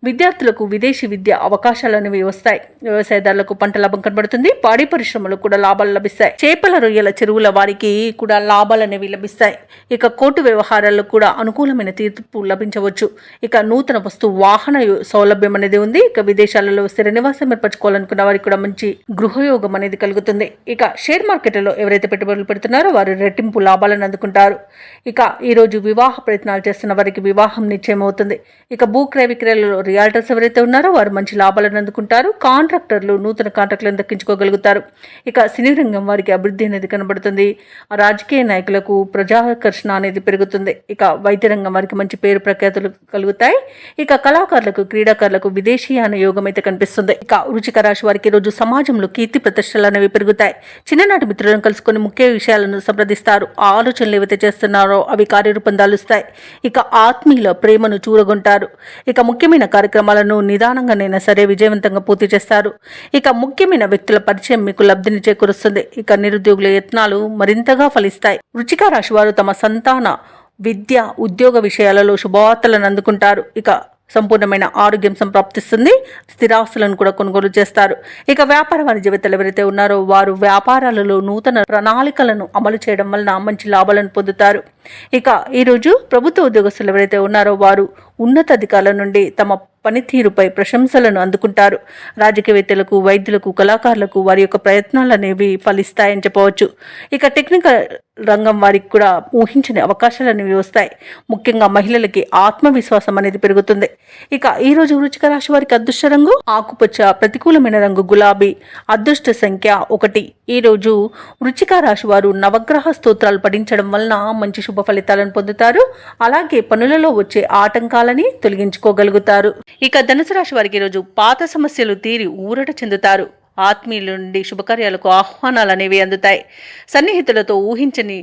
విద్యార్థులకు విదేశీ విద్య అవకాశాలు అనేవి వస్తాయి. వ్యవసాయదారులకు పంట లాభం కనబడుతుంది. పాడి పరిశ్రమలకు కూడా లాభాలు లభిస్తాయి. చేపల రొయ్యల చెరువుల వారికి కూడా లాభాలు అనేవి లభిస్తాయి. ఇక కోర్టు వ్యవహారాల్లో కూడా అనుకూలమైన తీర్పు లభించవచ్చు. ఇక నూతన వస్తు వాహన సౌలభ్యం అనేది ఉంది. ఇక విదేశాలలో స్థిర నివాసం ఏర్పరచుకోవాలనుకున్న వారికి కూడా మంచి గృహయోగం అనేది కలుగుతుంది. ఇక షేర్ మార్కెట్లో ఎవరైతే పెట్టుబడులు పెడుతున్నారో వారు రెట్టింపు లాభాలను అందుకుంటారు. ఇక ఈరోజు వివాహ ప్రయత్నాలు చేస్తున్న వారికి వివాహం నిశ్చయం అవుతుంది. ఇక భూ క్రయ విక్రయాలలో రియాల్టర్స్ ఎవరైతే ఉన్నారో వారు మంచి లాభాలను అందుకుంటారు. కాంట్రాక్టర్లు నూతన కాంట్రాక్టులను దక్కించుకోగలుగుతారు. ఇక సినీ రంగం వారికి అభివృద్ధి అనేది కనబడుతుంది. రాజకీయ నాయకులకు ప్రజాకర్షణ అనేది పెరుగుతుంది. ఇక వైద్య రంగం వారికి మంచి పేరు ప్రఖ్యాతులు కలుగుతాయి. ఇక కళాకారులకు క్రీడాకారులకు విదేశీయాన యోగం అయితే కనిపిస్తుంది. ఇక వృశ్చిక రాశి వారికి రోజు సమాజంలో కీర్తి ప్రతిష్టలు అనేవి పెరుగుతాయి. చిన్ననాటి మిత్రులను కలుసుకొని ముఖ్య విషయాలను సంప్రదిస్తారు. ఆలోచనలు ఏవైతే చేస్తున్నారో అవి కార్యరూపం దాలుస్తాయి. ఇక ఆత్మీయుల ప్రేమను చూరగొంటారు. ఇక ముఖ్యమైన కార్యక్రమాలను నిదానంగానైనా సరే విజయవంతంగా పూర్తి చేస్తారు. ఇక ముఖ్యమైన వ్యక్తుల పరిచయం మీకు లబ్ధిని చేకూరుస్తుంది. ఇక నిరుద్యోగుల యత్నాలు మరింతగా ఫలిస్తాయి. వృశ్చిక రాశి వారు తమ సంతాన విద్య ఉద్యోగ విషయాలలో శుభవార్తలను అందుకుంటారు. ఇక సంపూర్ణమైన ఆరోగ్యం సంప్రాప్తిస్తుంది. స్థిరాస్తులను కూడా కొనుగోలు చేస్తారు. ఇక వ్యాపార వాణిజ్యవేత్తలు ఎవరైతే ఉన్నారో వారు వ్యాపారాలలో నూతన ప్రణాళికలను అమలు చేయడం వలన మంచి లాభాలను పొందుతారు. ఇక ఈరోజు ప్రభుత్వ ఉద్యోగస్తులు ఎవరైతే ఉన్నారో వారు ఉన్నతాధికారుల నుండి తమ పనితీరుపై ప్రశంసలను అందుకుంటారు. రాజకీయవేత్తలకు వైద్యులకు కళాకారులకు వారి యొక్క ప్రయత్నాలు అనేవి ఫలిస్తాయని చెప్పవచ్చు. ఇక టెక్నికల్ రంగం వారికి కూడా ఊహించని అవకాశాలు అనేవి వస్తాయి. ముఖ్యంగా మహిళలకి ఆత్మవిశ్వాసం అనేది పెరుగుతుంది. ఇక ఈరోజు వృశ్చిక రాశి వారికి అదృష్ట రంగు ఆకుపచ్చ, ప్రతికూలమైన రంగు గులాబీ, అదృష్ట సంఖ్య 1. ఈరోజు వృశ్చిక రాశి వారు నవగ్రహ స్తోత్రాలు పఠించడం వలన మంచి శుభ ఫలితాలను పొందుతారు. అలాగే పనులలో వచ్చే ఆటంకాలని తొలగించుకోగలుగుతారు. ఇక ధనుసు రాశి వారికి ఈరోజు పాత సమస్యలు తీరి ఊరట చెందుతారు. ఆత్మీయుల నుండి శుభకార్యాలకు ఆహ్వానాలు అనేవి అందుతాయి. సన్నిహితులతో ఊహించని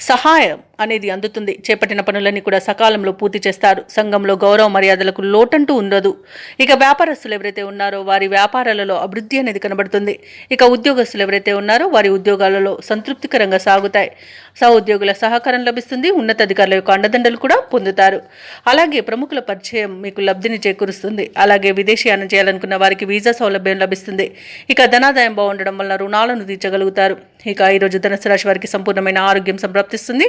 సహాయం అనేది అందుతుంది. చేపట్టిన పనులన్నీ కూడా సకాలంలో పూర్తి చేస్తారు. సంఘంలో గౌరవ మర్యాదలకు లోటంటూ ఉండదు. ఇక వ్యాపారస్తులు ఎవరైతే ఉన్నారో వారి వ్యాపారాలలో అభివృద్ధి అనేది కనబడుతుంది. ఇక ఉద్యోగస్తులు ఎవరైతే ఉన్నారో వారి ఉద్యోగాలలో సంతృప్తికరంగా సాగుతాయి. సహోద్యోగుల సహకారం లభిస్తుంది. ఉన్నతాధికారుల యొక్క అండదండలు కూడా పొందుతారు. అలాగే ప్రముఖుల పరిచయం మీకు లబ్ధిని చేకూరుస్తుంది. అలాగే విదేశీయానం చేయాలనుకున్న వారికి వీసా సౌలభ్యం లభిస్తుంది. ఇక ధనాదాయం బాగుండడం వల్ల రుణాలను తీర్చగలుగుతారు. ఇక ఈరోజు ధనుసు రాశి వారికి సంపూర్ణమైన ఆరోగ్యం సంప్రాప్తిస్తుంది.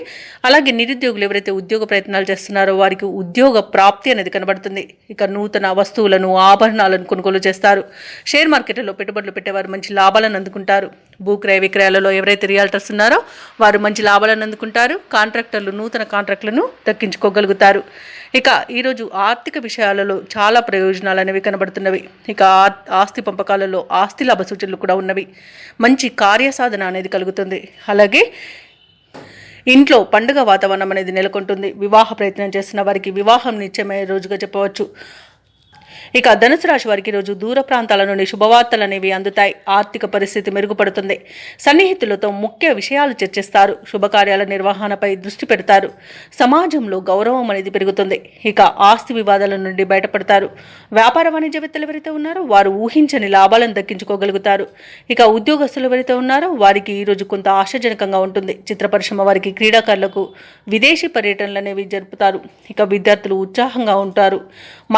అలాగే నిరుద్యోగులు ఎవరైతే ఉద్యోగ ప్రయత్నాలు చేస్తున్నారో వారికి ఉద్యోగ ప్రాప్తి అనేది కనబడుతుంది. ఇక నూతన వస్తువులను ఆభరణాలను కొనుగోలు చేస్తారు. షేర్ మార్కెట్లో పెట్టుబడులు పెట్టేవారు మంచి లాభాలను అందుకుంటారు. భూ క్రయ విక్రయాలలో ఎవరైతే రియాల్టర్స్ ఉన్నారో వారు మంచి లాభాలను అందుకుంటారు. కాంట్రాక్టర్లు నూతన కాంట్రాక్టులను దక్కించుకోగలుగుతారు. ఇక ఈరోజు ఆర్థిక విషయాలలో చాలా ప్రయోజనాలు అనేవి కనబడుతున్నవి. ఇక ఆస్తి పంపకాలలో ఆస్తి లాభ సూచనలు కూడా ఉన్నవి. మంచి కార్యసాధన అనేది కలుగుతుంది. అలాగే ఇంట్లో పండుగ వాతావరణం అనేది నెలకొంటుంది. వివాహ ప్రయత్నం చేస్తున్న వారికి వివాహం నిశ్చయమయ్యే రోజుగా చెప్పవచ్చు. ఇక ధనుసు రాశి వారికి రోజు దూర ప్రాంతాల నుండి శుభవార్తలు అనేవి అందుతాయి. ఆర్థిక పరిస్థితి మెరుగుపడుతుంది. సన్నిహితులతో ముఖ్య విషయాలు చర్చిస్తారు. శుభకార్యాల నిర్వహణపై దృష్టి పెడతారు. సమాజంలో గౌరవం అనేది పెరుగుతుంది. ఇక ఆస్తి వివాదాల నుండి బయటపడతారు. వ్యాపార వాణిజ్యవేత్తలు ఎవరైతే ఉన్నారో వారు ఊహించని లాభాలను దక్కించుకోగలుగుతారు. ఇక ఉద్యోగస్తులు ఎవరైతే ఉన్నారో వారికి ఈరోజు కొంత ఆశాజనకంగా ఉంటుంది. చిత్ర పరిశ్రమ వారికి క్రీడాకారులకు విదేశీ పర్యటనలు అనేవి జరుపుతారు. ఇక విద్యార్థులు ఉత్సాహంగా ఉంటారు.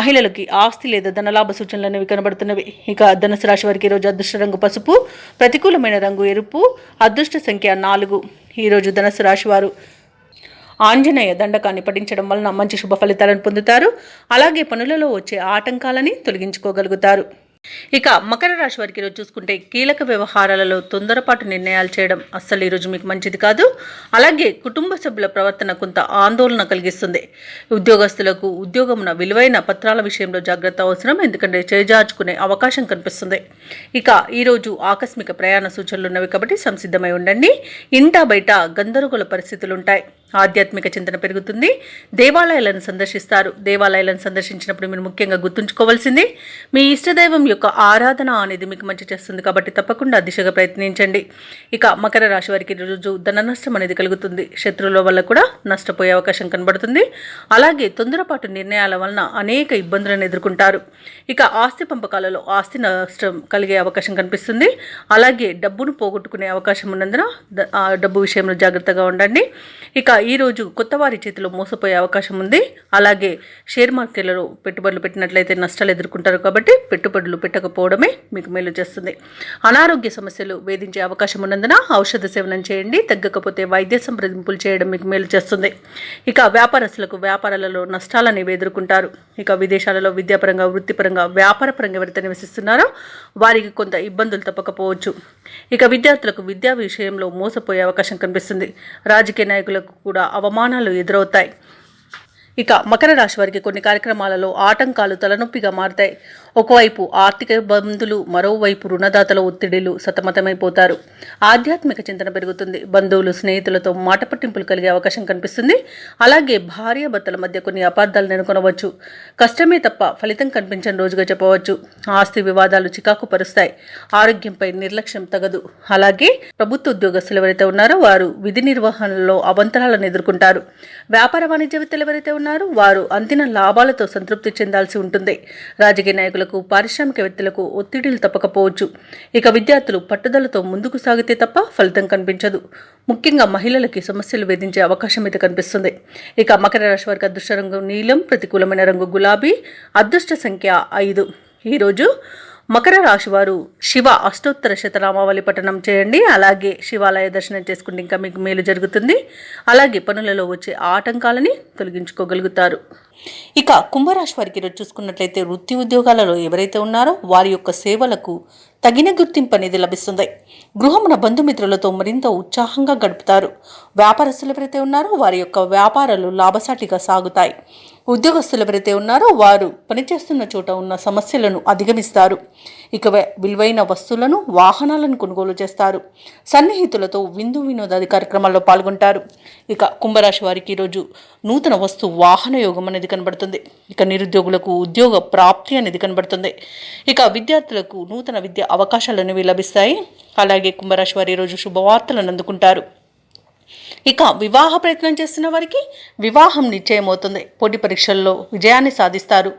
మహిళలకి ఆస్తి లేదా ధనలాభ సూచనలు అనేవి కనబడుతున్నవి. ఇక ధనుసు రాశి వారికి ఈరోజు అదృష్ట రంగు పసుపు, ప్రతికూలమైన రంగు ఎరుపు, అదృష్ట సంఖ్య 4. ఈరోజు ధనుసు రాశి వారు ఆంజనేయ దండకాన్ని పఠించడం వలన మంచి శుభ ఫలితాలను పొందుతారు. అలాగే పనులలో వచ్చే ఆటంకాలని తొలగించుకోగలుగుతారు. ఇక మకర రాశి వారికి ఈరోజు చూసుకుంటే కీలక వ్యవహారాలలో తొందరపాటు నిర్ణయాలు చేయడం అస్సలు ఈరోజు మీకు మంచిది కాదు. అలాగే కుటుంబ సభ్యుల ప్రవర్తన కొంత ఆందోళన కలిగిస్తుంది. ఉద్యోగస్తులకు ఉద్యోగమున విలువైన పత్రాల విషయంలో జాగ్రత్త అవసరం, ఎందుకంటే చేజార్చుకునే అవకాశం కనిపిస్తుంది. ఇక ఈరోజు ఆకస్మిక ప్రయాణ సూచనలు ఉన్నవి కాబట్టి సంసిద్ధమై ఉండండి. ఇంటా బయట గందరగోళ పరిస్థితులు ఉంటాయి. ఆధ్యాత్మిక చింతన పెరుగుతుంది. దేవాలయాలను సందర్శిస్తారు. దేవాలయాలను సందర్శించినప్పుడు మీరు ముఖ్యంగా గుర్తుంచుకోవాల్సింది మీ ఇష్టదైవం యొక్క ఆరాధన అనేది మీకు మంచి చేస్తుంది కాబట్టి తప్పకుండా దిశగా ప్రయత్నించండి. ఇక మకర రాశి వారికి రోజు ధన నష్టం అనేది కలుగుతుంది. శత్రువుల వల్ల కూడా నష్టపోయే అవకాశం కనబడుతుంది. అలాగే తొందరపాటు నిర్ణయాల వలన అనేక ఇబ్బందులను ఎదుర్కొంటారు. ఇక ఆస్తి పంపకాలలో ఆస్తి నష్టం కలిగే అవకాశం కనిపిస్తుంది. అలాగే డబ్బును పోగొట్టుకునే అవకాశం ఉన్నందున డబ్బు విషయంలో జాగ్రత్తగా ఉండండి. ఇక ఈరోజు కొత్త వారి చేతిలో మోసపోయే అవకాశం ఉంది. అలాగే షేర్ మార్కెట్లలో పెట్టుబడులు పెట్టినట్లయితే నష్టాలు ఎదుర్కొంటారు కాబట్టి పెట్టుబడులు పెట్టకపోవడమే మీకు మేలు చేస్తుంది. అనారోగ్య సమస్యలు వేధించే అవకాశం ఉన్నందున ఔషధ సేవనం చేయండి. తగ్గకపోతే వైద్య సంప్రదింపులు చేయడం మీకు మేలు చేస్తుంది. ఇక వ్యాపారస్తులకు వ్యాపారాలలో నష్టాలని ఎదుర్కొంటారు. ఇక విదేశాలలో విద్యాపరంగా, వృత్తిపరంగా, వ్యాపారపరంగా ఎవరైతే నివసిస్తున్నారో వారికి కొంత ఇబ్బందులు తప్పకపోవచ్చు. ఇక విద్యార్థులకు విద్యా విషయంలో మోసపోయే అవకాశం కనిపిస్తుంది. రాజకీయ నాయకులకు కూడా అవమానాలు ఎదురవుతాయి. ఇక మకర రాశి వారికి కొన్ని కార్యక్రమాలలో ఆటంకాలు తలనొప్పిగా మారుతాయి. ఒకవైపు ఆర్థిక ఇబ్బందులు, మరోవైపు రుణదాతల ఒత్తిడిలు సతమతమైపోతారు. ఆధ్యాత్మిక చింతన పెరుగుతుంది. బంధువులు, స్నేహితులతో మాట పట్టింపులు కలిగే అవకాశం కనిపిస్తుంది. అలాగే భార్యాభర్తల మధ్య కొన్ని అపార్థాలు నెలకొనవచ్చు. కష్టమే తప్ప ఫలితం కనిపించని రోజుగా చెప్పవచ్చు. ఆస్తి వివాదాలు చికాకు పరుస్తాయి. ఆరోగ్యంపై నిర్లక్ష్యం తగదు. అలాగే ప్రభుత్వ ఉద్యోగస్తులు ఎవరైతే ఉన్నారో వారు విధి నిర్వహణలో అవంతరాలను ఎదుర్కొంటారు. వ్యాపార వాణిజ్యవేత్తలు ఎవరైతే ఉన్నారో వారు అందిన లాభాలతో సంతృప్తి చెందాల్సి ఉంటుంది. రాజకీయ నాయకులకు, పారిశ్రామికవేత్తలకు ఒత్తిడిలు తప్పకపోవచ్చు. ఇక విద్యార్థులు పట్టుదలతో ముందుకు సాగితే తప్ప ఫలితం కనిపించదు. ముఖ్యంగా మహిళలకి సమస్యలు వేధించే అవకాశం అయితే కనిపిస్తుంది. ఇక మకర రాశి వారికి అదృష్ట రంగు నీలం, ప్రతికూలమైన రంగు గులాబీ, అదృష్ట సంఖ్య 5. ఈరోజు మకర రాశి వారు శివ అష్టోత్తర శతనామావళి పఠనం చేయండి. అలాగే శివాలయ దర్శనం చేసుకుంటే ఇంకా మీకు మేలు జరుగుతుంది. అలాగే పనులలో వచ్చే ఆటంకాలని తొలగించుకోగలుగుతారు. ఇక కుంభరాశి వారికి ఈరోజు చూసుకున్నట్లయితే వృత్తి ఉద్యోగాలలో ఎవరైతే ఉన్నారో వారి యొక్క సేవలకు తగిన గుర్తింపు అనేది లభిస్తుంది. గృహమున బంధుమిత్రులతో మరింత ఉత్సాహంగా గడుపుతారు. వ్యాపారస్తులు ఎవరైతే ఉన్నారో వారి యొక్క వ్యాపారాలు లాభసాటిగా సాగుతాయి. ఉద్యోగస్తులు ఎవరైతే ఉన్నారో వారు పనిచేస్తున్న చోట ఉన్న సమస్యలను అధిగమిస్తారు. ఇక విలువైన వస్తువులను, వాహనాలను కొనుగోలు చేస్తారు. సన్నిహితులతో విందు వినోదాది కార్యక్రమాల్లో పాల్గొంటారు. ఇక కుంభరాశి వారికి ఈరోజు నూతన వస్తు వాహన యోగం అనేది కనబడుతుంది. ఇక నిరుద్యోగులకు ఉద్యోగ ప్రాప్తి అనేది కనబడుతుంది. ఇక విద్యార్థులకు నూతన విద్య అవకాశాలు అనేవి లభిస్తాయి. అలాగే కుంభరాశి వారు ఈరోజు శుభవార్తలను అందుకుంటారు. ఇక వివాహ ప్రయత్నం చేస్తున్న వారికి వివాహం నిశ్చయమవుతుంది. పోటీ పరీక్షల్లో విజయాన్ని సాధిస్తారు.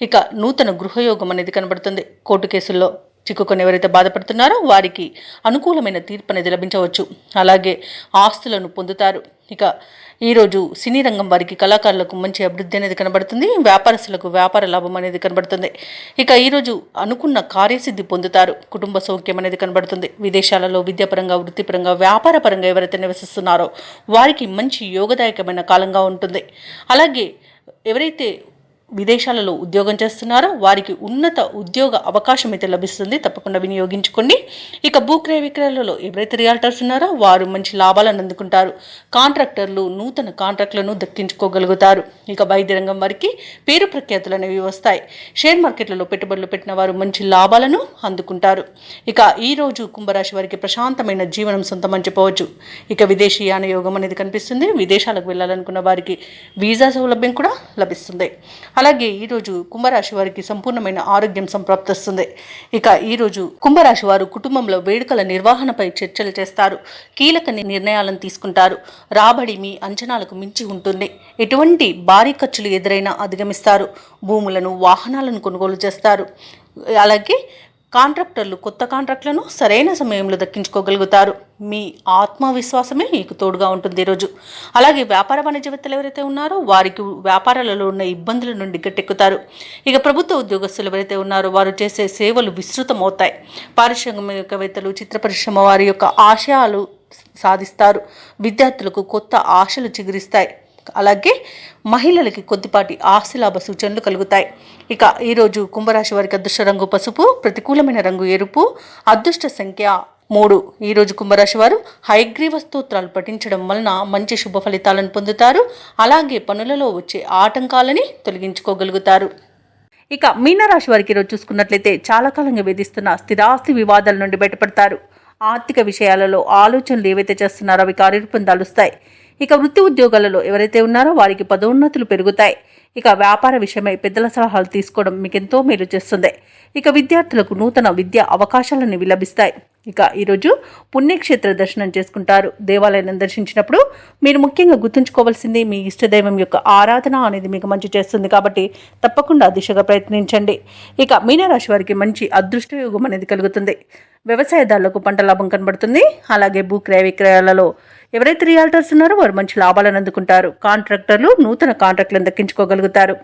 ఇక నూతన గృహయోగం అనేది కనబడుతుంది. కోర్టు కేసుల్లో చిక్కుకొని ఎవరైతే బాధపడుతున్నారో వారికి అనుకూలమైన తీర్పు అనేది లభించవచ్చు. అలాగే ఆస్తులను పొందుతారు. ఇక ఈరోజు సినీ రంగం వారికి, కళాకారులకు మంచి అభివృద్ధి అనేది కనబడుతుంది. వ్యాపారస్తులకు వ్యాపార లాభం అనేది కనబడుతుంది. ఇక ఈరోజు అనుకున్న కార్యసిద్ధి పొందుతారు. కుటుంబ సౌఖ్యం అనేది కనబడుతుంది. విదేశాలలో విద్యాపరంగా, వృత్తిపరంగా, వ్యాపారపరంగా ఎవరైతే నివసిస్తున్నారో వారికి మంచి యోగదాయకమైన కాలంగా ఉంటుంది. అలాగే ఎవరైతే విదేశాలలో ఉద్యోగం చేస్తున్నారో వారికి ఉన్నత ఉద్యోగ అవకాశం అయితే లభిస్తుంది. తప్పకుండా వినియోగించుకోండి. ఇక భూక్రయ విక్రయాలలో ఎవరైతే రియాల్టర్స్ ఉన్నారో వారు మంచి లాభాలను అందుకుంటారు. కాంట్రాక్టర్లు నూతన కాంట్రాక్టులను దక్కించుకోగలుగుతారు. ఇక వైద్య రంగం వారికి పేరు ప్రఖ్యాతులు అనేవి వస్తాయి. షేర్ మార్కెట్లలో పెట్టుబడులు పెట్టిన వారు మంచి లాభాలను అందుకుంటారు. ఇక ఈరోజు కుంభరాశి వారికి ప్రశాంతమైన జీవనం సొంతమని చెప్పవచ్చు. ఇక విదేశీయాన యోగం అనేది కనిపిస్తుంది. విదేశాలకు వెళ్ళాలనుకున్న వారికి వీసా సౌలభ్యం కూడా లభిస్తుంది. అలాగే ఈరోజు కుంభరాశి వారికి సంపూర్ణమైన ఆరోగ్యం సంప్రాప్తిస్తుంది. ఇక ఈరోజు కుంభరాశి వారు కుటుంబంలో వేడుకల నిర్వహణపై చర్చలు చేస్తారు. కీలక నిర్ణయాలను తీసుకుంటారు. రాబడి మీ అంచనాలకు మించి ఉంటుంది. ఎటువంటి భారీ ఖర్చులు ఎదురైనా అధిగమిస్తారు. భూములను, వాహనాలను కొనుగోలు చేస్తారు. అలాగే కాంట్రాక్టర్లు కొత్త కాంట్రాక్టులను సరైన సమయంలో దక్కించుకోగలుగుతారు. మీ ఆత్మవిశ్వాసమే మీకు తోడుగా ఉంటుంది ఈరోజు. అలాగే వ్యాపార వాణిజ్యవేత్తలు ఎవరైతే ఉన్నారో వారికి వ్యాపారాలలో ఉన్న ఇబ్బందుల నుండి గట్టెక్కుతారు. ఇక ప్రభుత్వ ఉద్యోగస్తులు ఎవరైతే ఉన్నారో వారు చేసే సేవలు విస్తృతమవుతాయి. పారిశ్రామికవేత్తలు, చిత్ర పరిశ్రమ వారి యొక్క ఆశయాలు సాధిస్తారు. విద్యార్థులకు కొత్త ఆశలు చిగురిస్తాయి. అలాగే మహిళలకి కొద్దిపాటి ఆస్తిలాభ సూచనలు కలుగుతాయి. ఇక ఈరోజు కుంభరాశి వారికి అదృష్ట రంగు పసుపు, ప్రతికూలమైన రంగు ఎరుపు, అదృష్ట సంఖ్య 3. ఈరోజు కుంభరాశి వారు హయగ్రీవ స్తోత్రాలు పఠించడం వలన మంచి శుభ ఫలితాలను పొందుతారు. అలాగే పనులలో వచ్చే ఆటంకాలని తొలగించుకోగలుగుతారు. ఇక మీనరాశి వారికి ఈరోజు చూసుకున్నట్లయితే చాలా కాలంగా వేధిస్తున్న స్థిరాస్తి వివాదాల నుండి బయటపడతారు. ఆర్థిక విషయాలలో ఆలోచనలు ఏవైతే చేస్తున్నారో అవి కార్యరూపం దాలుస్తాయి. ఇక వృత్తి ఉద్యోగాలలో ఎవరైతే ఉన్నారో వారికి పదోన్నతులు పెరుగుతాయి. ఇక వ్యాపార విషయమై పెద్దల సలహాలు తీసుకోవడం మీకు ఎంతో మేలు చేస్తుంది. ఇక విద్యార్థులకు నూతన విద్యా అవకాశాలను లభిస్తాయి. ఇక ఈరోజు పుణ్యక్షేత్ర దర్శనం చేసుకుంటారు. దేవాలయాన్ని దర్శించినప్పుడు మీరు ముఖ్యంగా గుర్తుంచుకోవాల్సింది మీ ఇష్టదైవం యొక్క ఆరాధన అనేది మీకు మంచి చేస్తుంది. కాబట్టి తప్పకుండా దిశగా ప్రయత్నించండి. ఇక మీనరాశి వారికి మంచి అదృష్ట యోగం అనేది కలుగుతుంది. వ్యవసాయదారులకు పంట లాభం కనబడుతుంది. అలాగే భూక్రయ విక్రయాలలో ఎవరైతే రియాల్టర్స్ ఉన్నారో వారు మంచి లాభాలను అందుకుంటారు. కాంట్రాక్టర్లు నూతన కాంట్రాక్టులను దక్కించుకోగలుగుతారు.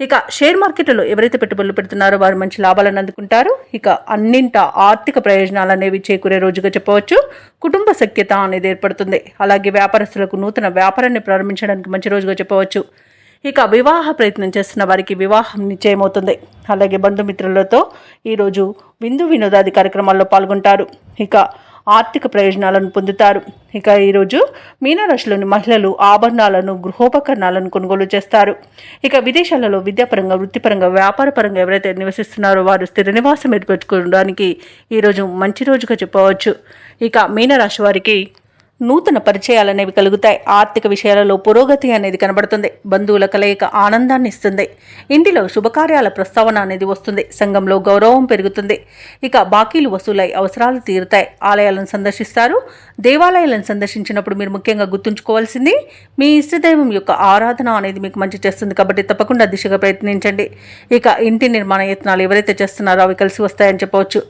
ఇక షేర్ మార్కెట్లో ఎవరైతే పెట్టుబడులు పెడుతున్నారో వారు మంచి లాభాలను అందుకుంటారు. ఇక అన్నింట ఆర్థిక ప్రయోజనాలు అనేవి చేకూరే రోజుగా చెప్పవచ్చు. కుటుంబ సఖ్యత అనేది ఏర్పడుతుంది. అలాగే వ్యాపారస్తులకు నూతన వ్యాపారాన్ని ప్రారంభించడానికి మంచి రోజుగా చెప్పవచ్చు. ఇక వివాహ ప్రయత్నం చేస్తున్న వారికి వివాహం నిశ్చయమవుతుంది. అలాగే బంధుమిత్రులతో ఈరోజు విందు వినోదాది కార్యక్రమాల్లో పాల్గొంటారు. ఇక ఆర్థిక ప్రయోజనాలను పొందుతారు. ఇక ఈరోజు మీనరాశిలోని మహిళలు ఆభరణాలను, గృహోపకరణాలను కొనుగోలు చేస్తారు. ఇక విదేశాలలో విద్యాపరంగా, వృత్తిపరంగా, వ్యాపారపరంగా ఎవరైతే నివసిస్తున్నారో వారు స్థిర నివాసం ఏర్పరచుకోవడానికి ఈరోజు మంచి రోజుగా చెప్పవచ్చు. ఇక మీనరాశి వారికి నూతన పరిచయాలు అనేవి కలుగుతాయి. ఆర్థిక విషయాలలో పురోగతి అనేది కనబడుతుంది. బంధువుల కలయిక ఆనందాన్ని ఇస్తుంది. ఇంటిలో శుభకార్యాల ప్రస్తావన అనేది వస్తుంది. సంఘంలో గౌరవం పెరుగుతుంది. ఇక బాకీలు వసూలై అవసరాలు తీరుతాయి. ఆలయాలను సందర్శిస్తారు. దేవాలయాలను సందర్శించినప్పుడు మీరు ముఖ్యంగా గుర్తుంచుకోవాల్సింది మీ ఇష్టదైవం యొక్క ఆరాధన అనేది మీకు మంచి చేస్తుంది. కాబట్టి తప్పకుండా దిశగా ప్రయత్నించండి. ఇక ఇంటి నిర్మాణ యత్నాలు ఎవరైతే చేస్తున్నారో అవి కలిసి వస్తాయని చెప్పవచ్చు.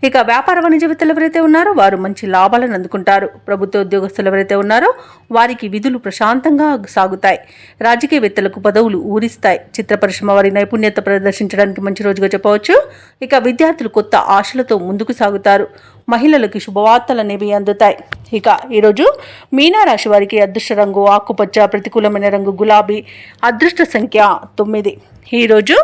ఇక వ్యాపార వాణిజ్యవేత్తలు ఎవరైతే ఉన్నారో వారు మంచి లాభాలను అందుకుంటారు. ప్రభుత్వ ఉద్యోగస్తులు ఎవరైతే ఉన్నారో వారికి విధులు ప్రశాంతంగా సాగుతాయి. రాజకీయవేత్తలకు పదవులు ఊరిస్తాయి. చిత్ర పరిశ్రమ వారి నైపుణ్యత ప్రదర్శించడానికి మంచి రోజుగా చెప్పవచ్చు. ఇక విద్యార్థులు కొత్త ఆశలతో ముందుకు సాగుతారు. మహిళలకు శుభవార్తలు అనేవి అందుతాయి. ఇక ఈరోజు మీనరాశి వారికి అదృష్ట రంగు ఆకుపచ్చ, ప్రతికూలమైన రంగు గులాబీ, అదృష్ట సంఖ్య 9. ఈరోజు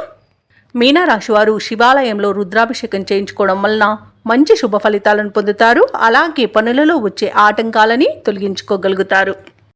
మీనరాశి వారు శివాలయంలో రుద్రాభిషేకం చేయించుకోవడం వలన మంచి శుభ ఫలితాలను పొందుతారు. అలాగే పనులలో వచ్చే ఆటంకాలని తొలగించుకోగలుగుతారు.